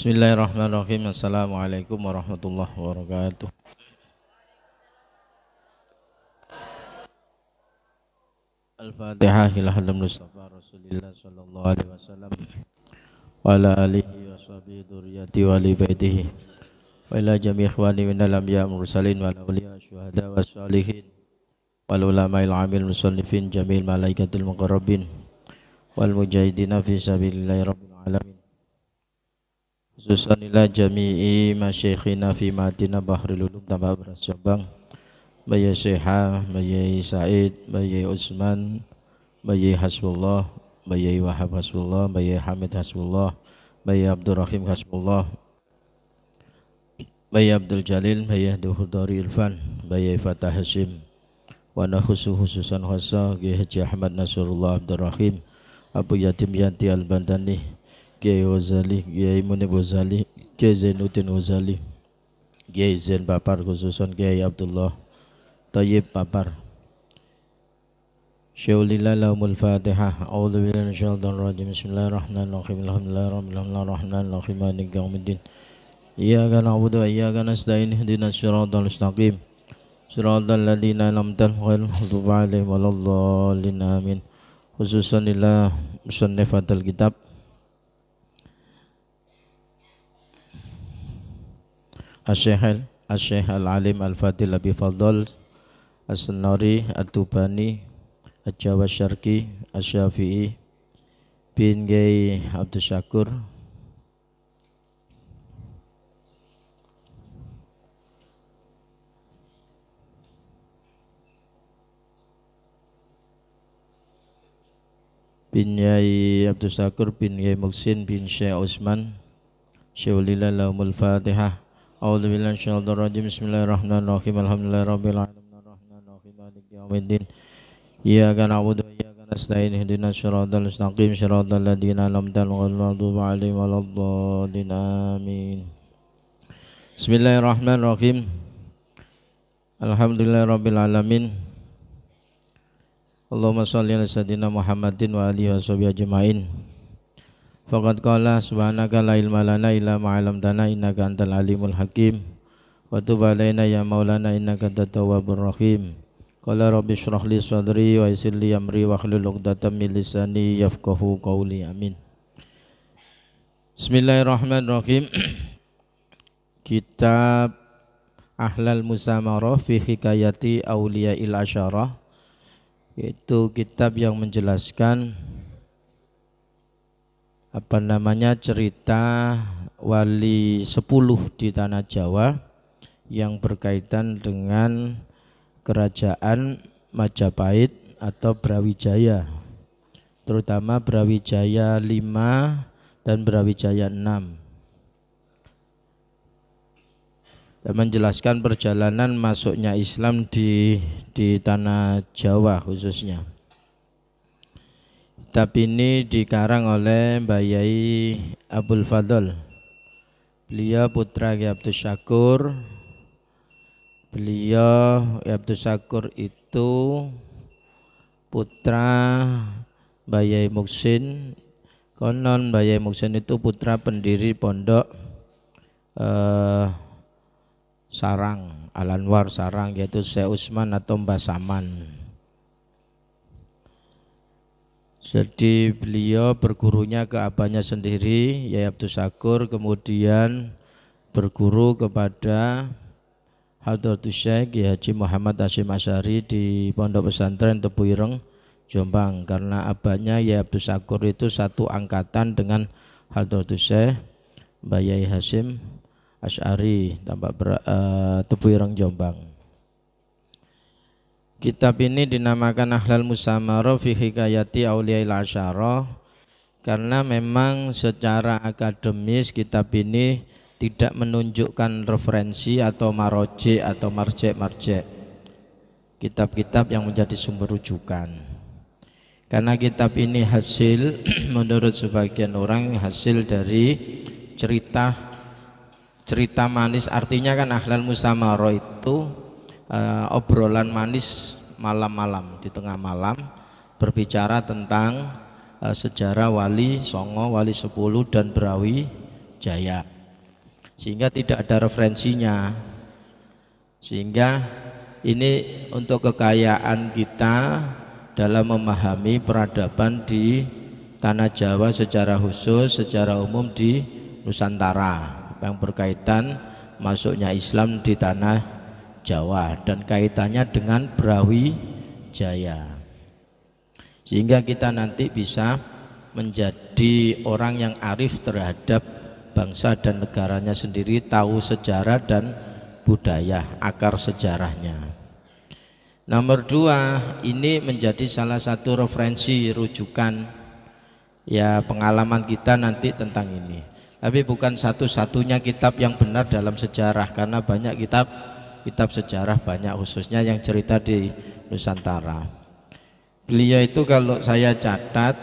Bismillahirrahmanirrahim. Assalamualaikum warahmatullahi wabarakatuh. Al-Fatihah ila hadam Mustafa Rasulillah sallallahu alaihi wasallam wa ala alihi wa sahbihi dzurriyyati wa li baitihi wa ila jami' ikhwani minal anbiya mursalin wal awliya syuhada was sholihin wal ulama'il amil musannifin jamil malaikatil muqarrabin wal mujahidina fi sabilillahi rabbil alamin. Khususan ila jami'i masyayikhina fi matina bahril ulum tambah beras Jombang, Bayi Syekha, Bayi Said, Bayi Utsman, Bayi Hasbullah, Bayi Wahab Hasbullah, Bayi Hamid Hasbullah, Bayi Abdurrahim Hasbullah, Bayi Abdul Jalil, Bayi Duhudari Irfan, Bayi Fatah Hasim, wa khususan khasa Haji Ahmad Nasrullah Abdurrahim, Abu Yatim Yanti Al-Bandani, Kiai Ghazali, Kiai Munib Ghazali, Kiai Zainuddin Ghazali, Kiai Zain Papar, khususan Kiai Abdullah Tayyib Papar. Syaulilah lahumul Fatihah. A'udzu billahi minasyaitonir rajim. Bismillahirrahmanirrahim. Alhamdulillahirrahmanirrahim. Maliki yaumiddin. Iyyaka na'budu wa iyyaka nasta'in. Ihdinas siratal mustaqim. Siratal ladzina an'amta 'alaihim ghairil maghdubi 'alaihim waladdallin. Amin. Khususan ila musannifatul kitab Asy-Syaikh Al-Alim Al-Fadil Abi Fadl As-Sanari At-Tubani Al-Jawa Syarqi Asy-Syafi'i bin Kiai Abdul Syakur bin Kiai Abdul Syakur bin Kiai Muksin bin Syekh Utsman. Syaulilah lahumul Fatihah. A'udzu billahi minasyaitonir rajim. Bismillahirrahmanirrahim. Alhamdulillahirabbil alamin arrahmanirrahim maliki yaumiddin. Iyyaka na'budu wa iyyaka nasta'in. Ihdinas siratal mustaqim siratal ladzina an'amta 'alaihim ghairil maghdubi 'alaihim waladdallin. Amin. Bismillahirrahmanirrahim. Alhamdulillahirabbil alamin. Allahumma shalli ala sayyidina Muhammadin wa alihi washabihi ajmain. Faqad qala subhanaka la ilma lana illa ma 'allamtana innaka antal alimul hakim wa tub alaina ya maulana innaka antat tawwabur rahim. Qala rabbi shrah li sadri wa yassir li amri wa hlul 'uqdatam min lisani yafqahu qawli. Amin. Bismillahirrahmanirrahim. Kitab Ahlal Musamarah fi Hikayati Auliya'il Asyarah, yaitu kitab yang menjelaskan cerita wali 10 di tanah Jawa yang berkaitan dengan kerajaan Majapahit atau Brawijaya, terutama Brawijaya 5 dan Brawijaya 6, dan menjelaskan perjalanan masuknya Islam di tanah Jawa khususnya. Kitab ini dikarang oleh Mbah Yai Abdul Fadl. Beliau putra Kiai Abdul Syakur. Beliau Abdul Syakur itu putra Mbah Yai Muksin. Konon Mbah Yai Muksin itu putra pendiri pondok Sarang, Al-Anwar Sarang, yaitu Syekh Utsman atau Mbah Saman. Jadi beliau bergurunya ke abahnya sendiri, Yai Abdul Syakur, kemudian berguru kepada Hadratus Syekh Kiai Haji Muhammad Hasyim Asy'ari di Pondok Pesantren Tebu Ireng, Jombang. Karena abahnya Yai Abdul Syakur itu satu angkatan dengan Hadratus Syekh Mbah Yai Hasyim Asy'ari Tebu Ireng, Jombang. Kitab ini dinamakan Ahlal Musamarah fi Hikayati Auliya'il Asyarah karena memang secara akademis kitab ini tidak menunjukkan referensi atau maroji atau marjek kitab-kitab yang menjadi sumber rujukan. Karena kitab ini hasil menurut sebagian orang hasil dari cerita manis. Artinya kan Ahlal Musamarah itu obrolan manis malam-malam, di tengah malam berbicara tentang sejarah wali songo, wali 10 dan Jaya, sehingga tidak ada referensinya. Sehingga ini untuk kekayaan kita dalam memahami peradaban di tanah Jawa secara khusus, secara umum di Nusantara yang berkaitan masuknya Islam di tanah Jawa dan kaitannya dengan Brawijaya, sehingga kita nanti bisa menjadi orang yang arif terhadap bangsa dan negaranya sendiri, tahu sejarah dan budaya, akar sejarahnya. Nomor 2, ini menjadi salah satu referensi rujukan ya pengalaman kita nanti tentang ini. Tapi bukan satu-satunya kitab yang benar dalam sejarah, karena banyak kitab sejarah, banyak khususnya yang cerita di Nusantara. Beliau itu kalau saya catat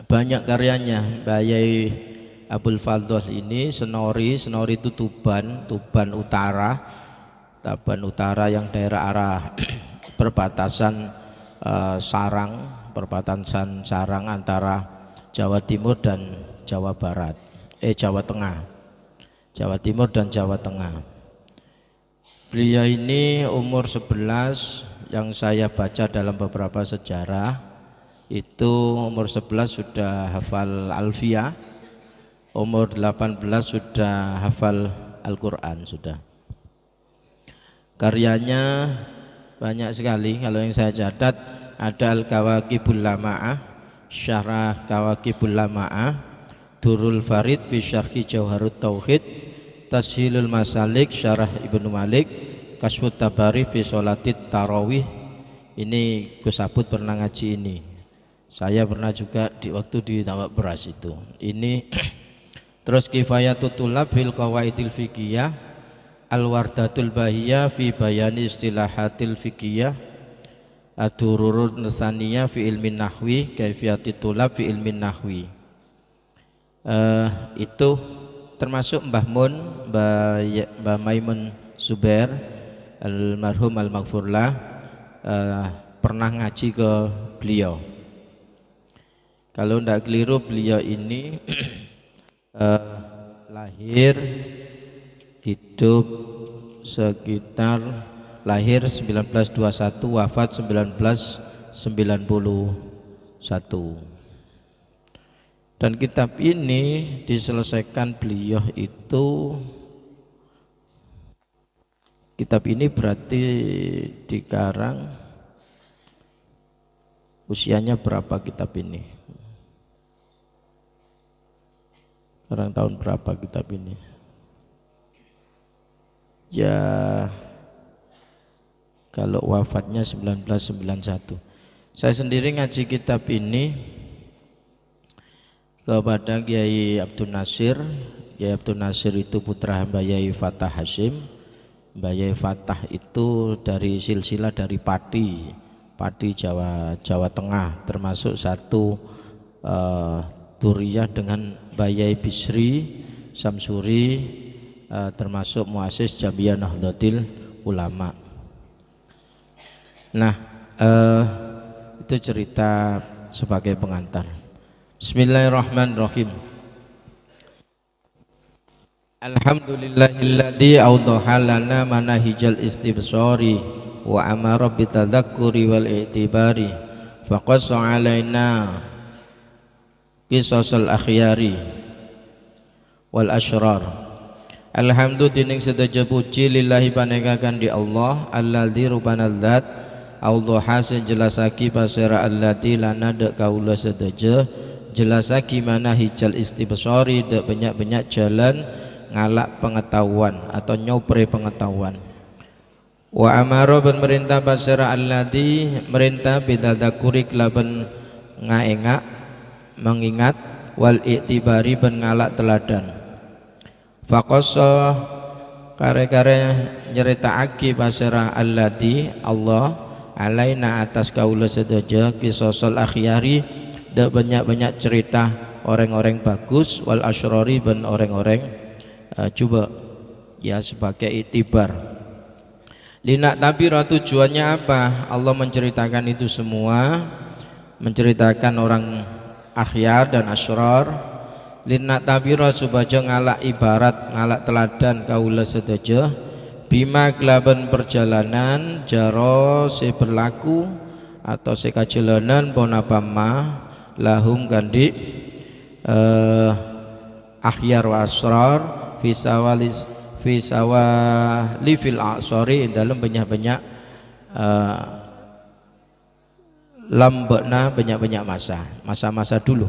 banyak karyanya. Mbah Yai Abdul Fadl ini Senori itu Tuban Utara yang daerah arah perbatasan Sarang antara Jawa Timur dan Jawa Timur dan Jawa Tengah. Beliau ini umur 11, yang saya baca dalam beberapa sejarah itu umur 11 sudah hafal Alfiyah, umur 18 sudah hafal Al-Quran sudah. Karyanya banyak sekali. Kalau yang saya catat ada Al-Kawakibul Lama'ah, Syarah Kawakibul Lama'ah, Durul Farid fi Syarhi Jauharut Tauhid, Tashilul Masalik Syarah Ibnu Malik, Kasfut Tabari fi Sholatit Tarawih. Ini Gus Abud pernah ngaji ini. Saya pernah juga waktu di Tawak Beras itu. Ini terus Kifayatul Tulab fil Qawaidil Fiqhiyah, Al-Wardatul Bahiyah fi Bayani Istilahatil Fiqhiyah, Ad-Dururun Nuthaniyah fi Ilmin Nahwi, Kaifiyatul Tulab fi Ilmin Nahwi. Itu termasuk Mbah Maimun Zubair almarhum al-maghfurlah pernah ngaji ke beliau. Kalau tidak keliru beliau ini lahir hidup sekitar lahir 1921, wafat 1991. Dan kitab ini diselesaikan beliau itu, kitab ini berarti dikarang usianya berapa kitab ini? Sekarang tahun berapa kitab ini? Ya kalau wafatnya 1991. Saya sendiri ngaji kitab ini kepada Kiai Abdul Nasir. Kiai Abdul Nasir itu putra Mbah Yai Fatah Hasyim. Mbah Yai Fatah itu dari silsilah dari Pati Jawa Tengah, termasuk satu Duriyah dengan Mbah Yai Bisri Samsuri, termasuk muassis Jamiyah Nahdlatul Ulama. Nah, itu cerita sebagai pengantar. Bismillahirrahmanirrahim. Alhamdulillahilladzi awdaha lana manahijal istibsari wa amara bitadzakkuri wal i'tibari faqassa alaina qisasal akhyari wal asyrar. Alhamdulillah dining sedaja puji lillahi panekakan di Allah alladzi rupana zat awdaha sejelasaki pasira allati lana dek kaula sedaja jelasaki manahijal istibsari dek banyak-banyak jalan ngalak pengetahuan atau nyopre pengetahuan. Wa amara ben merintah basara allati merintah bidadzakuri kelaban ngaengak mengingat wal i'tibari ben ngalak teladan. Faqassa kare-kare nyeritaake basara allati Allah alaina atas kaula sedaya qisasal akhyari dak banyak-banyak cerita orang-orang bagus wal asyrari ben orang-orang coba ya sebagai itibar. Linak tabira tujuannya apa? Allah menceritakan itu semua, menceritakan orang akhyar dan asyrar linna tabira subaja ngalak ibarat ngalak teladan kaula sedaya bima kelaban perjalanan jaro se berlaku atau se kajelanan ponapama lahum kandi akhyar wa asrar fi sawali fil a'sari dalam banyak-banyak lambekna banyak-banyak masa-masa dulu.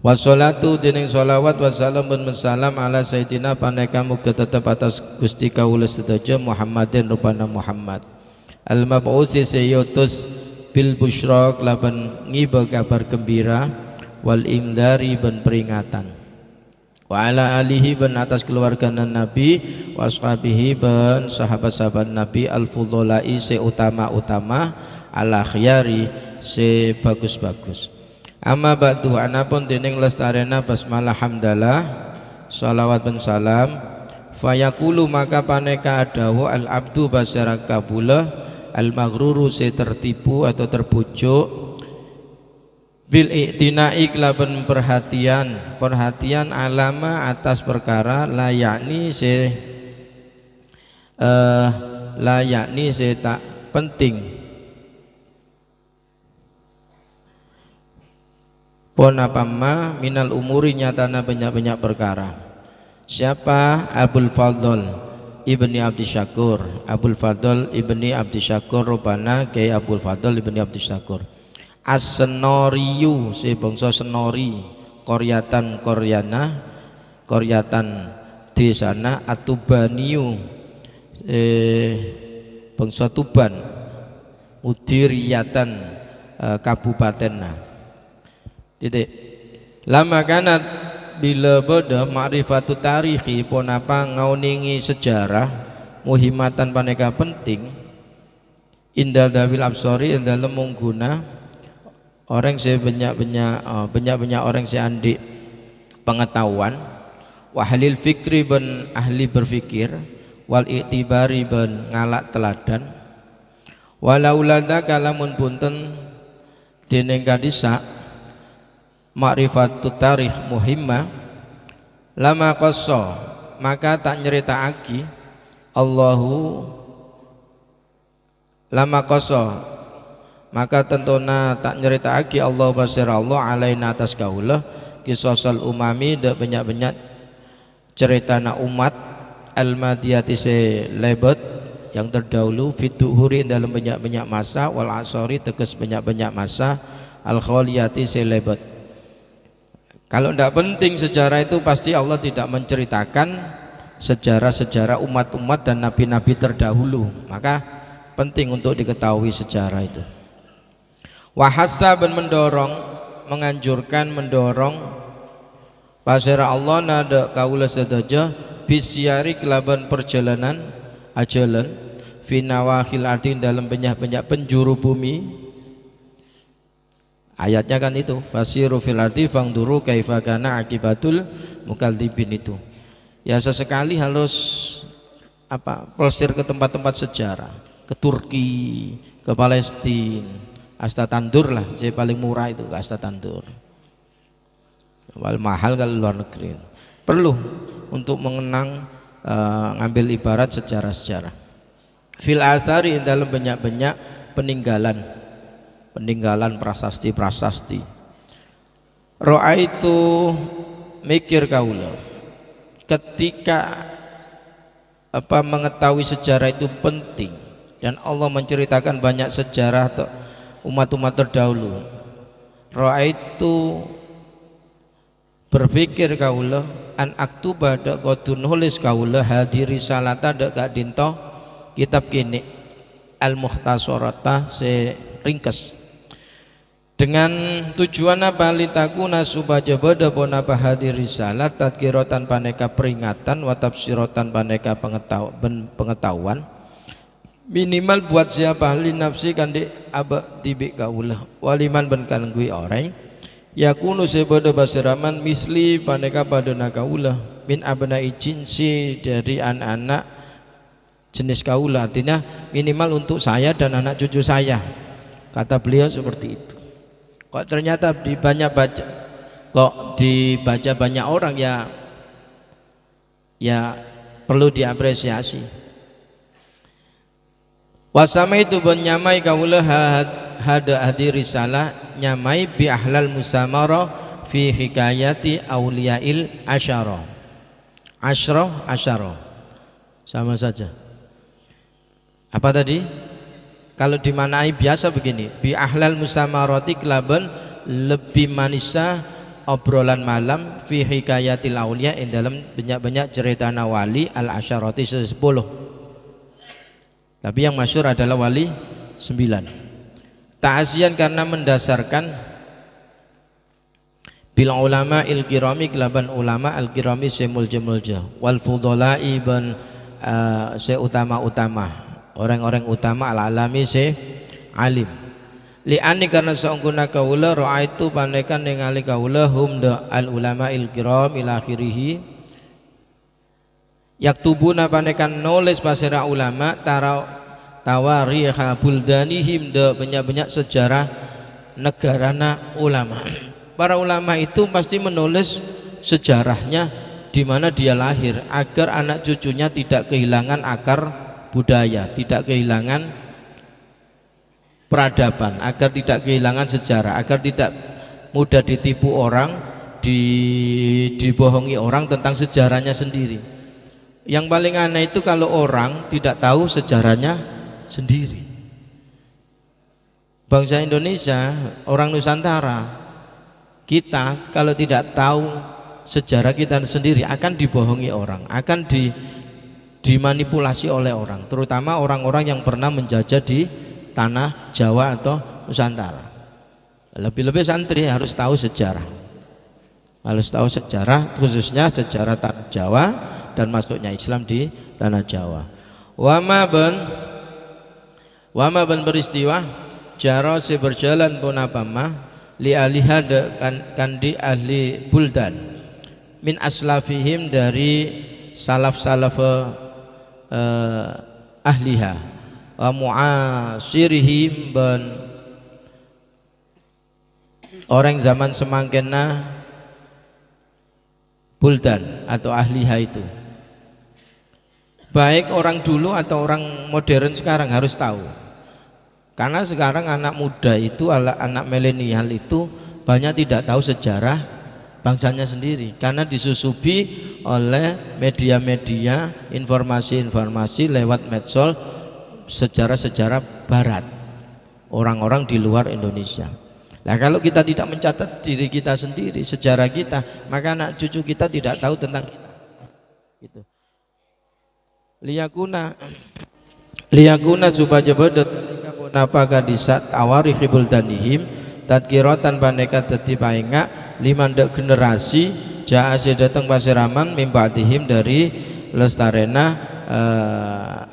Wassalatu dening sholawat wassalam ben salam ala sayyidina paneka muga tetep atas Gusti kaula sedaya Muhammadin rupana Muhammad al mab'usi sayutus bil busyra laban ngiba kabar gembira wal imdari ben peringatan wa ala alihi ben atas keluarga Nabi wa ashabihi ben sahabat-sahabat Nabi al fudholai se utama-utama al akhyari se bagus-bagus. Amma ba'du anapun dening lestarena basmalah hamdalah shalawat ben salam fayaqulu maka paneka adawu al abdu basara kabula al maghruru se tertipu atau terbujuk bil i'tina'i laban perhatian alama atas perkara la yakni se tak penting ponapama minal umuri nyatana banyak-banyak perkara. Siapa? Abul Fadl ibni Abdi Syakur. Abul Fadl ibni Abdi Syakur rupana Kiai Abul Fadl ibni Abdi Syakur. As-Senoriyu si bangsa Senori Koryatan Koryana Koryatan di sana Atubaniyu bangsa Tuban Udiriyatan kabupatenna titik lama kanat bila beda ma'rifatu tarikhi ponapa ngauningi sejarah muhimatan paneka penting indal dawil absori dalam mengguna orang banyak orang seandik pengetahuan wahlil fikri ben ahli berfikir wal i'tibari ben ngalak teladan walaulada kalamun punten dening kadisa ma'rifatut tarikh muhimmah lama qassa maka tak nyeritaake Allahu lama qassa maka tentuna tak nyeritaake Allah basir Allah alaina atas kaula kisosal umami dak banyak-banyak ceritana umat al-madiyati se lebet yang terdahulu fituhuri dalam banyak-banyak masa wal asori tegas banyak-banyak masa al-khaliyati se lebet. Kalau tidak penting sejarah itu pasti Allah tidak menceritakan sejarah-sejarah umat-umat dan nabi-nabi terdahulu. Maka penting untuk diketahui sejarah itu. Wahassa ben mendorong, menganjurkan, mendorong pasira Allah nada kaula sedaya bisyari kelaban perjalanan ajalan fi nawahil ardi dalam banyak-banyak penjuru bumi. Ayatnya kan itu fasiru fil ardi fangduru kaifa kana akibatul mukadzibin itu. Ya sesekali harus pelesir ke tempat-tempat sejarah, ke Turki, ke Palestina, Asta Tandur lah, saya paling murah itu ke Asta Tandur. Paling mahal kalau luar negeri. Perlu untuk mengenang ngambil ibarat sejarah-sejarah. Fil asari dalam banyak-banyak peninggalan prasasti-prasasti. Ro'a itu mikir kaula ketika mengetahui sejarah itu penting dan Allah menceritakan banyak sejarah umat-umat terdahulu. Ro'a itu berpikir kaula an aktuba dak kudu nulis kaula hadiri salata dak gak dinto kitab kini al mukhtasarata se ringkes dengan tujuan apa litakuna supaya beda pona bahadi risalah tadkiratan paneka peringatan wa tafsirotan paneka pengetahuan minimal buat siapa ahli nafsi kan di abak tibik kaulah waliman ben kanggui orang yakunu sebeda basiraman misli paneka padana kaulah min abna jinsi dari anak-anak jenis kaulah artinya minimal untuk saya dan anak cucu saya kata beliau seperti itu. Kok ternyata di banyak baca kok dibaca banyak orang ya perlu diapresiasi. Wasama itu nyamai kaula hada hadir risalah nyamai bi ahlal musamara fi hikayati auliyail asyara. Asyara sama saja. Apa tadi? Kalau dimanai biasa begini, bi ahlal musamarati kelaban lebih manisa obrolan malam fi hikayatil auliya dalam banyak-banyak cerita wali al asyarati 10. Tapi yang masyhur adalah wali 9. Ta'asiyan karena mendasarkan bil ulama il kirami kelaban ulama al kirami semulja wal fudhalai ban seutama-utama orang-orang utama al alami se alim li ani karena saungkuna kaula raaitu panekan ningali kaula hum al ulama il kiram ila akhirih yaktubuna panekan nulis pasira ulama tawarikha buldanihim de banyak-banyak sejarah negarana ulama. Para ulama itu pasti menulis sejarahnya di mana dia lahir agar anak cucunya tidak kehilangan akar budaya, tidak kehilangan peradaban, agar tidak kehilangan sejarah, agar tidak mudah ditipu orang, dibohongi orang tentang sejarahnya sendiri. Yang paling aneh itu kalau orang tidak tahu sejarahnya sendiri. Bangsa Indonesia, orang Nusantara, kita kalau tidak tahu sejarah kita sendiri akan dibohongi orang, akan dimanipulasi oleh orang, terutama orang-orang yang pernah menjajah di tanah Jawa atau Nusantara. Lebih-lebih santri harus tahu sejarah, harus tahu sejarah, khususnya sejarah tanah Jawa dan masuknya Islam di tanah Jawa. Wama ben peristiwa jaro si berjalan pun apa mah li alihad kan di ahli buldan min aslafihim dari salaf-salaf ahliha wa muasirihim ben orang zaman semangkena buldan atau ahliha itu, baik orang dulu atau orang modern sekarang harus tahu. Karena sekarang anak muda itu, anak milenial itu banyak tidak tahu sejarah bangsanya sendiri, karena disusupi oleh media-media informasi-informasi lewat medsos, sejarah-sejarah barat, orang-orang di luar Indonesia. Nah, kalau kita tidak mencatat diri kita sendiri, sejarah kita, maka anak cucu kita tidak tahu tentang kita. Gitu. Liyakuna supaya bedet napa kadisat awarikh buldanihim tadkiratan paneka dadi paenga liman dek generasi jaa datang pasiraman mimba'dihim dari lestarena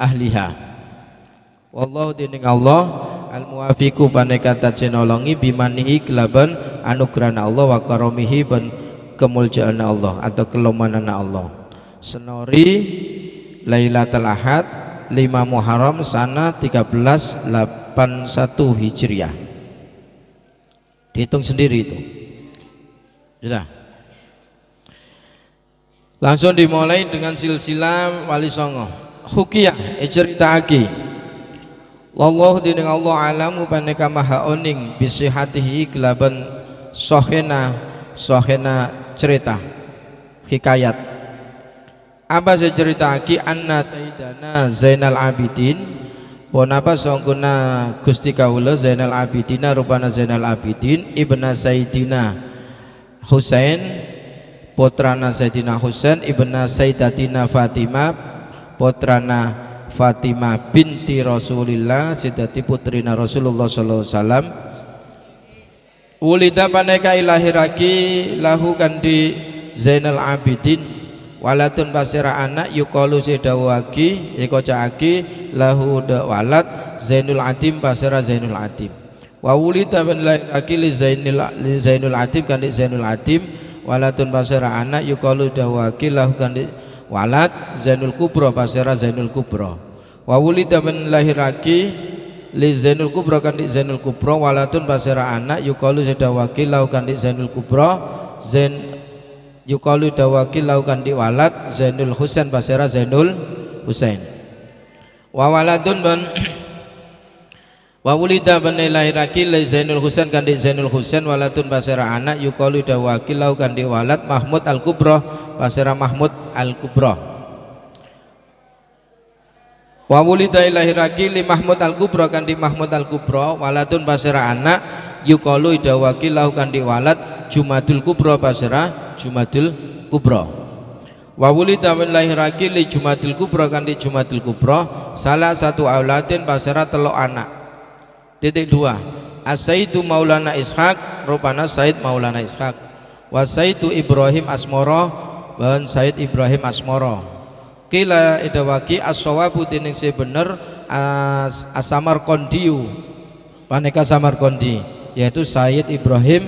ahliha. Wallahu dining Allah al muwafiqu paneka tajenolongi bimanihi kelaban anugerah Allah wa karomihi ban kemuliaan Allah atau kelomanan Allah. Senori Lailatul Ahad 5 Muharram sana 1381 Hijriah. Dihitung sendiri itu. Sudah. Langsung dimulai dengan silsilah Wali Songo. Hukiyah ceritaake. Wallahu dining Allah alamu paneka maha oning bisihatihi kelaban sohena cerita hikayat. Apa saya cerita ki anna sayyidana Zainal Abidin bonapa songkuna Gusti kaula Zainal Abidina rupana Zainal Abidin ibna Sayyidina Husain putrana Sayyidina Husain ibna Sayyidatina Fatimah putrana Fatimah binti Rasulillah sidati putrina Rasulullah sallallahu alaihi wasallam ulida paneka ilahiraki lahu kandi Zainal Abidin walatun pasira anak yukalu sedawaki ikocaaki lahu da walad Zainul Adim pasira Zainul Adim wa ulida panlaki li Zainul Adim kandi Zainul Adim walatun pasira anak yukalu dawaki lahu kandi walad Zainul Kubra pasira Zainul Kubra wa wulida min lahiraki li Zainul Kubra kandi Zainul Kubra walatun pasira anak yukalu sedawaki lahu kandi Zainul Kubra Zain yuqalu dawaki lau kandi walad Zainul Husain pasera Zainul Husain. Wa waladun ban wa wulida ban lahiraki li Zainul Husain kandi Zainul Husain waladun pasera anak yuqalu dawaki lau kandi walad Mahmud Al-Kubra pasera Mahmud Al-Kubra. Wa wulida lahiraki li Mahmud Al-Kubra kandi Mahmud Al-Kubra waladun pasera anak yuqalu dawaki lau kandi walad Jumadul Kubra pasera Jumadul Kubra. Wa wulida min lahiraki li Jumadul Kubra kandi Jumadul Kubra salah satu auladin pasera telok anak. Titik 2 As-Saidu Maulana Ishaq rupana Said Maulana Ishaq wa Saidu Ibrahim Asmoro ban Said Ibrahim Asmoro. Kila idawaki as-sawabu tining se bener As-Samarqandiyu paneka Samarqandi yaitu Said Ibrahim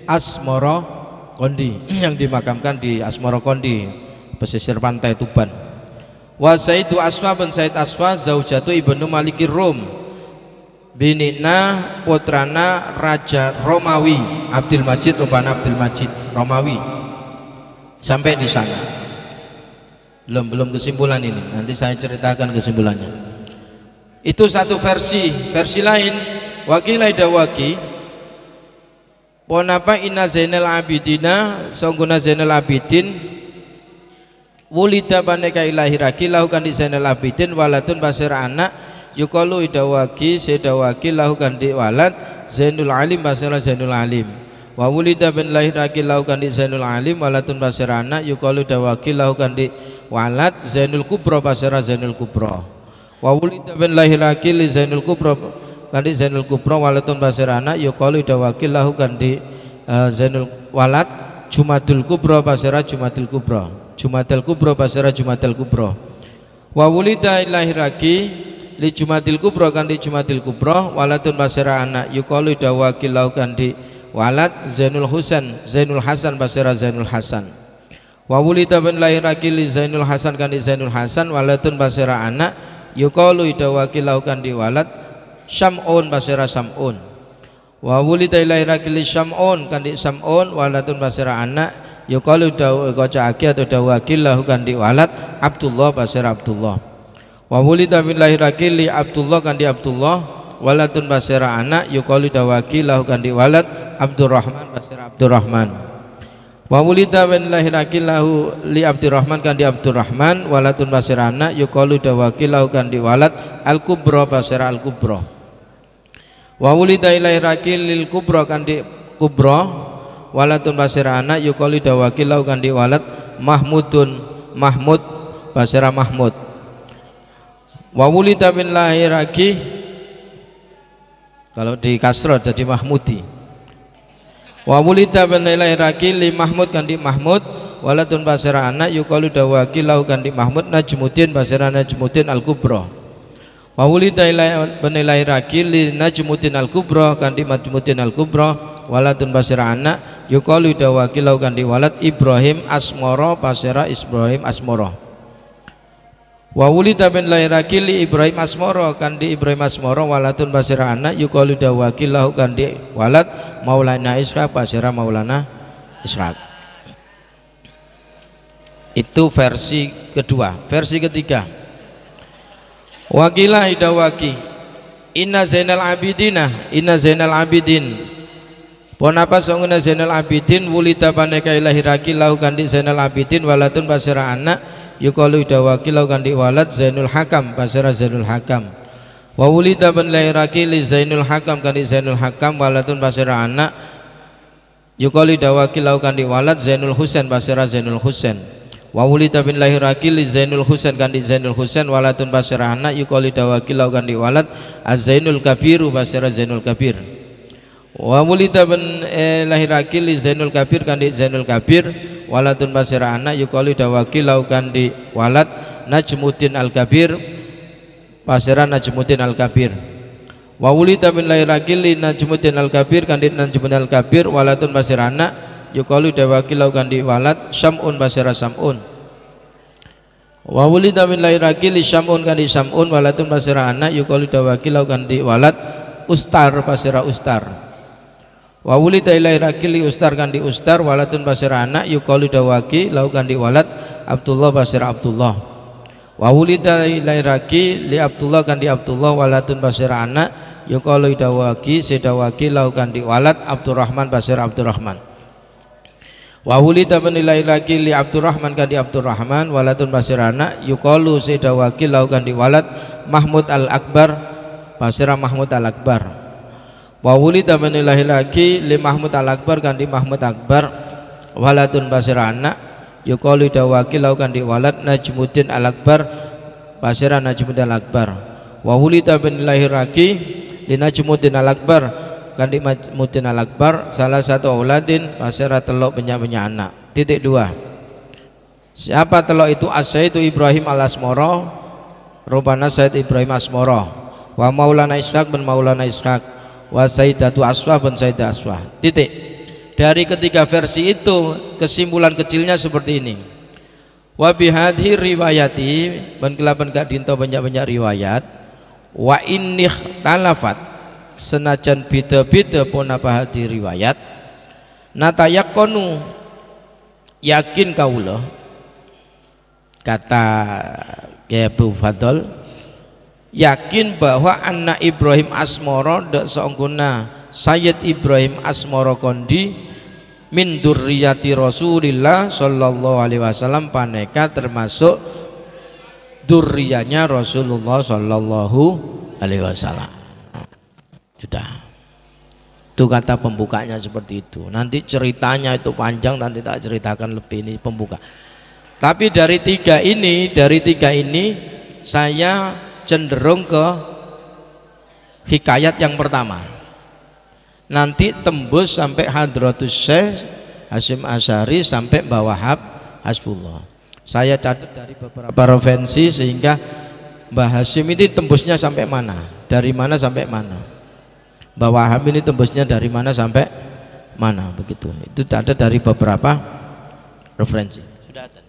Asmoro Kondi yang dimakamkan di Asmoro Kondi pesisir pantai Tuban. Wa Saidu Aswa bin Said Aswa zaujatu Ibnu Malikir Rum binina putrana Raja Romawi Abdul Majid rupana Abdul Majid Romawi. Sampai di sana belum kesimpulan ini, nanti saya ceritakan kesimpulannya. Itu satu versi lain wakilai dawaki ponapa inna Zainal Abidina songguna Zainal Abidin wulida paneka ilahiraki lahukan di Zainal Abidin waladun basira anak yukalu idawaki sedawaki lahukan di walad Zainul Alim basira Zainul Alim. Wa wulida bin lahiraki lahukan di Zainul Alim waladun basira anak yukalu idawaki lahukan di walad Zainul Kubra basira Zainul Kubra. Wa wulida bin lahiraki li Zainul Kubra kandi Zainul Kubra waladun basira anak yuqalu dawakil lahu kandi Zainul walad Jumadul Kubra basira Jumadul Kubra. Jumadul Kubra basira Jumadul Kubra. Wa wulida lahiraki li Jumadil Kubra kandi Jumadil Kubra waladun basira anak yuqalu dawakil lahu kandi walad Zainul Husain Zainul Hasan basira Zainul Hasan. Wa wulida bin lahiraki li Zainul Hasan kandi Zainul Hasan waladun basira anak yuqalu dawakil lahu kandi walad Syam'un basira Sam'un. Wa wulida lahiraki li Syam'un kandi Sam'un waladun basira anak yuqalu dawaki atau dawakil lahu kandi walad Abdullah basira Abdullah. Wa wulida min lahiraki li Abdullah kandi Abdullah waladun basira anak yuqalu dawaki lahu kandi walad Abdurrahman basira Abdurrahman. Wa wulida min lahiraki lahu li Abdurrahman kandi Abdurrahman waladun basira anak yuqalu dawaki lahu kandi walad Al-Kubra basira Al-Kubra. Wa wulida lahiraki lil Kubra kandi Kubra waladun basira anak yuqalu dawaki lahu kandi walad Mahmudun Mahmud basira Mahmud. Wa wulida min lahiraki kalau di kasroh jadi Mahmudi. Wa wulida bin lahiraki li Mahmud kandi Mahmud waladun basira anak yuqalu dawaki lahu kandi Mahmud Najmuddin basira Najmuddin Al-Kubra. Wa wulida bin lahiraki li Najmuddin Al-Kubra kandi Najmuddin Al-Kubra waladun basira anak yuqalu dawaki lahu kandi walad Ibrahim Asmoro basira Ibrahim Asmoro. Wa wulida bin lahiraki li Ibrahim Asmoro kandi Ibrahim Asmoro waladun basira anak yuqalu dawaki lahu kandi walad Maulana Ishaq basira Maulana Ishaq. Itu versi kedua. Versi ketiga wakila idawaki inna Zainal Abidin ponapa songuna Zainal Abidin wulida paneka lahiraki lahu kandi Zainal Abidin waladun basira anak yuqalu dawaki lahu kandi walad Zainul Hakam basira Zainul Hakam. Wa wulida bin lahiraki li Zainul Hakam kandi Zainul Hakam waladun basira anak yuqalu dawaki lahu kandi walad Zainul Husain basira Zainul Husain. Wa wulida bin lahiraki li Zainul Husain kandi Zainul Husain waladun basira anak yuqalu dawaki lahu kandi walad Az-Zainul Kabiru basira Zainul Kabir. Wa wulida bin lahiraki li Zainul Kabir kandi Zainul Kabir waladun basira anak yuqalu dawaki lahu kandi walad Najmuddin Al-Kabir basira Najmuddin Al-Kabir. Wa wulida bin lahiraki li Najmuddin Al-Kabir kandi Najmuddin Al-Kabir waladun basira anak yuqalu dawaki lahu kandi walad Syam'un basira Syam'un. Wa wulida min lahiraki li Syam'un kandi Syam'un waladun basira anak yuqalu dawaki lahu kandi walad Ustar basira Ustar. Wa wulida ilairaki li ustar kan di ustar waladun pasir anak yuqalu dawaki lau kan di walad Abdullah pasir Abdullah. Wa wulida ilairaki li Abdullah kan di Abdullah waladun pasir anak yuqalu dawaki sedawaki lau kan di walad Abdurrahman pasir Abdurrahman. Wa wulida menilai lagi li Abdurrahman kan di Abdurrahman waladun pasir anak yuqalu sedawaki lau kan di walad Mahmud al-Akbar pasir Mahmud al-Akbar. Wa wulida menilai lagi li Mahmud al-Akbar kan di Mahmud Akbar waladun pasir anak yuqalu dawaki lau kan di walad Najmuddin al-Akbar pasir Najmuddin al-Akbar. Wa wulida menilai lagi li Najmuddin al-Akbar kan di Najmuddin al-Akbar salah satu auladin pasir telok banyak anak. Titik 2. Siapa telok itu? As-Sayyid Ibrahim al-Asmara rupana Sayyid Ibrahim Asmara wa Maulana Ishaq bin Maulana Ishaq wa Sayyidatu Aswah bin Sayyidah Aswah. Titik. Dari ketiga versi itu kesimpulan kecilnya seperti ini. Wa bihadhi riwayati ban kelaban gak dinto banyak-banyak riwayat wa innih talafat senajan beda-beda pun apa hadhi riwayat natayakonu yakin kaulah kata ya Abu Fadl yakin bahwa anak Ibrahim Asmara dak saungkuna Sayyid Ibrahim Asmara kondi min dzurriyyati Rasulillah sallallahu alaihi wasallam paneka termasuk dzurriyyahnya Rasulullah sallallahu alaihi wasallam. Sudah. Itu kata pembukanya seperti itu. Nanti ceritanya itu panjang, nanti tak ceritakan lebih, ini pembuka. Tapi dari tiga ini saya cenderung ke hikayat yang pertama, nanti tembus sampai Hadratus Syekh Hasyim Asy'ari sampai Mbah Wahab Hasbullah. Saya catat dari beberapa referensi sehingga Mbah Hasyim ini tembusnya sampai mana, dari mana sampai mana, Mbah Wahab ini tembusnya dari mana sampai mana, begitu. Itu ada dari beberapa referensi. Sudah ada.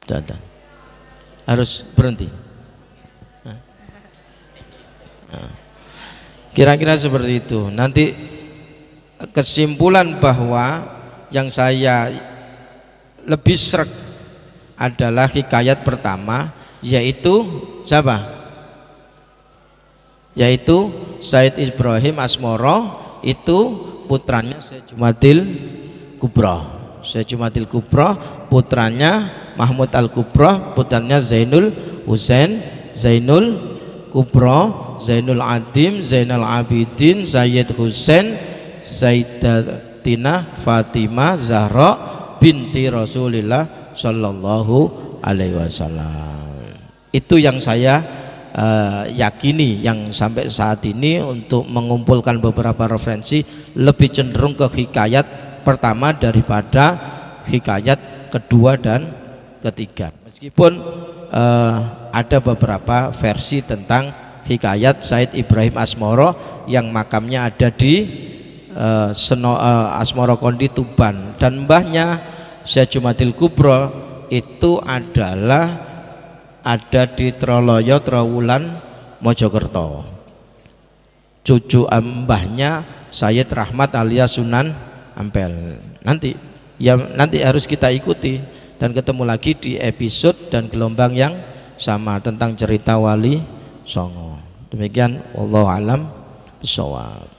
Sudah ada. Harus berhenti. Kira-kira seperti itu. Nanti kesimpulan bahwa yang saya lebih sreg adalah hikayat pertama, yaitu siapa? Yaitu Sayyid Ibrahim Asmara, itu putranya Syekh Jumadil Kubra. Syekh Jumadil Kubra putranya Mahmud al-Kubra, putranya Zainul Husain, Zainul Kubra, Zainul Adim, Zainal Abidin, Sayyid Husain, Sayyidatina Fatimah Zahra binti Rasulillah sallallahu alaihi wasallam. Itu yang saya yakini, yang sampai saat ini untuk mengumpulkan beberapa referensi lebih cenderung ke hikayat pertama daripada hikayat kedua dan ketiga, meskipun ada beberapa versi tentang hikayat Said Ibrahim Asmara yang makamnya ada di Asmara Kondi Tuban, dan mbahnya Syekh Jumadil Kubra itu adalah ada di Troloyo Trowulan Mojokerto. Cucu mbahnya Sayyid Rahmat alias Sunan Ampel. Nanti harus kita ikuti dan ketemu lagi di episode dan gelombang yang sama tentang cerita Wali Songo. Demikian, wallahu alam bishawab.